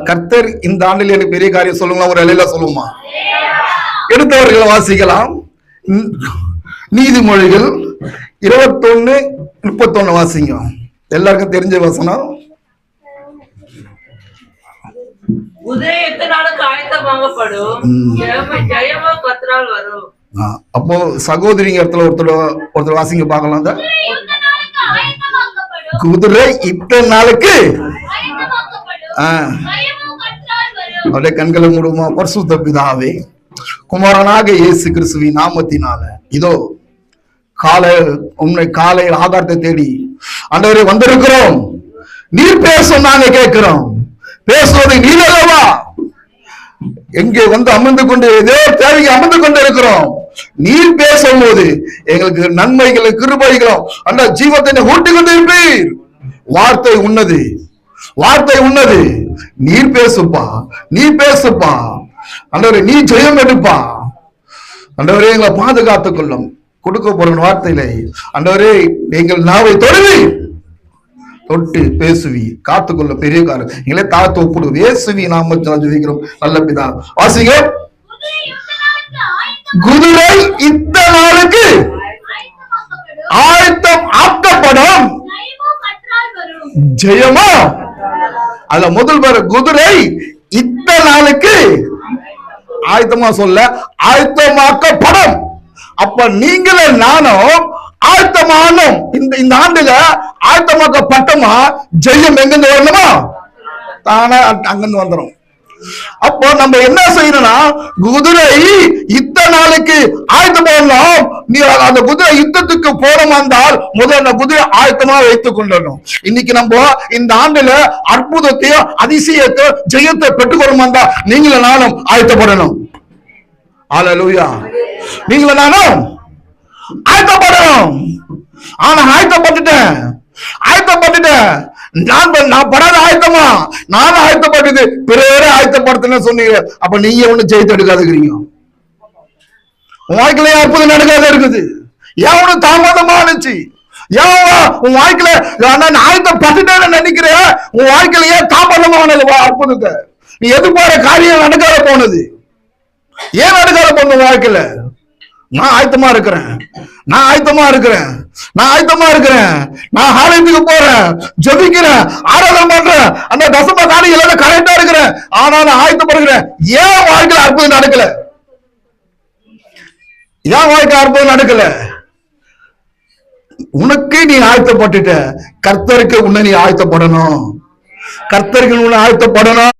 கர்த்தர் இந்த ஆண்டில் எனக்கு பெரிய காரியம் சொல்லுங்களா, ஒரு அலையில சொல்லுமா? எடுத்தவர்களை வாசிக்கலாம். நீதிமொழிகள் 21:31 வாசிங்க. எல்லாருக்கும் தெரிஞ்ச வசனம். அப்போ சகோதரிங்க இடத்துல ஒருத்தர் வாசிங்க பார்க்கலாம். குதிரை இத்தனை நாளுக்கு அவருடைய கண்களை மூடுமா? பரிசுத்த பிதாவே, குமாரனாக இயேசு கிறிஸ்துவின் நாமத்தினால இதோ காலையில் ஆதாரத்தை தேடி ஆண்டவரே வந்திருக்கிறோம். நீர் பேசும் நாங்க கேட்கிறோம். பேசுவது நீர் அல்லவா? எங்கே வந்து அமர்ந்து கொண்டு ஏதோ தேவைக்கு அமர்ந்து கொண்டு இருக்கிறோம். நீர் பேசும் போது எங்களுக்கு நன்மைகளும் கிருபைகளும் அந்த ஜீவத்தை ஊட்டி கொண்டு இருப்பீர். வார்த்தை உன்னது, வார்த்தை உன்னது. நீர் பேசுப்பா, நீ பேசுப்பா. ஆண்டவரே நீ ஜெயம் எடுப்பா. ஆண்டவரே எங்களை பாதுகாத்துக் கொள்ளும். கொடுக்க போற வார்த்தையில ஆண்டவரே எங்கள் நாவை தொட்டு பேசுவி, காத்துக்கொள்ள பெரிய காலம் எங்களை தாழ்த்து ஒப்புடுவோம். இயேசுவி நாமத்தில் ஜெபிக்கிறோம் நல்ல பிதா. வாசிங்க. குதிரை இந்த நாளுக்கு ஆயத்தம் ஆக்கப்படும், ஜெயமா. அதுல முதல் பேர் குதிரை இந்த நாளுக்கு ஆயத்தமா சொல்ல ஆயத்தமாக்கப்படும். அப்ப நீங்களே நானும் ஆயத்தமானும் இந்த ஆண்டுல ஆயத்தமாக்கப்பட்டமா ஜெயம் எங்கிருந்து வரணுமா? தானே அங்கிருந்து வந்துடும். அப்போ நம்ம என்ன செய்யணும்னா, குதிரை இத்தனை நாளுக்கு ஆயத்தம் பண்ணணும். நீ அந்த குதிரை யுத்தத்துக்கு போறமா இருந்தால் முதல் அந்த குதிரை ஆயத்தமா வைத்துக் கொள்ளணும். இன்னைக்கு நம்ம இந்த ஆண்டுல அற்புதத்தையும் அதிசயத்தை ஜெயத்தை பெற்றுக்கொள்ளுமா இருந்தா நீங்களும் நானும் ஆயத்தப்படணும். அல்லேலூயா. நீங்களும் நானும் ஆயத்தப்படணும். ஆனா ஆயத்தப்பட்டுட்டேன் நான் படாத ஆயத்தமா? நானும் ஆயத்தப்பட்டது பிறரே ஆயத்தப்படுத்தின சொன்னீங்க. அப்ப நீங்க ஒண்ணு ஜெயித்து எடுக்காதுக்கிறீங்க. உன் வாழ்க்கையில அற்புதம் நடக்காத இருக்குது. ஏன் ஒண்ணு தாமதமா இருந்துச்சு? ஏன் உன் வாழ்க்கையில நான் ஆயத்தப்பட்டுட்டேன்னு நினைக்கிற? உன் வாழ்க்கையில ஏன் தாமதமானது அற்புதத்தை? நீ எதிர்பார்த்த காரியம் நடக்காத போனது ஏன் நடக்காத போன வாழ்க்கையில? நான் ஆயத்தமா இருக்கிறேன், நான் ஆலயத்துக்கு போறேன், ஜெபிக்கிறேன், ஆராதனை பண்றேன், அந்த தசம காரியம் எல்லாம் கரெக்டா இருக்கிறேன். ஆனா நான் ஆயத்தப்படுகிறேன். ஏன் வாழ்க்கையில அற்புதம் நடக்கல? ஏன் வாழ்க்கை அற்புதம் நடக்கல? உனக்கு நீ ஆயத்தப்பட்டுட்ட. கர்த்தருக்கு உன்னை நீ ஆயத்தப்படணும்.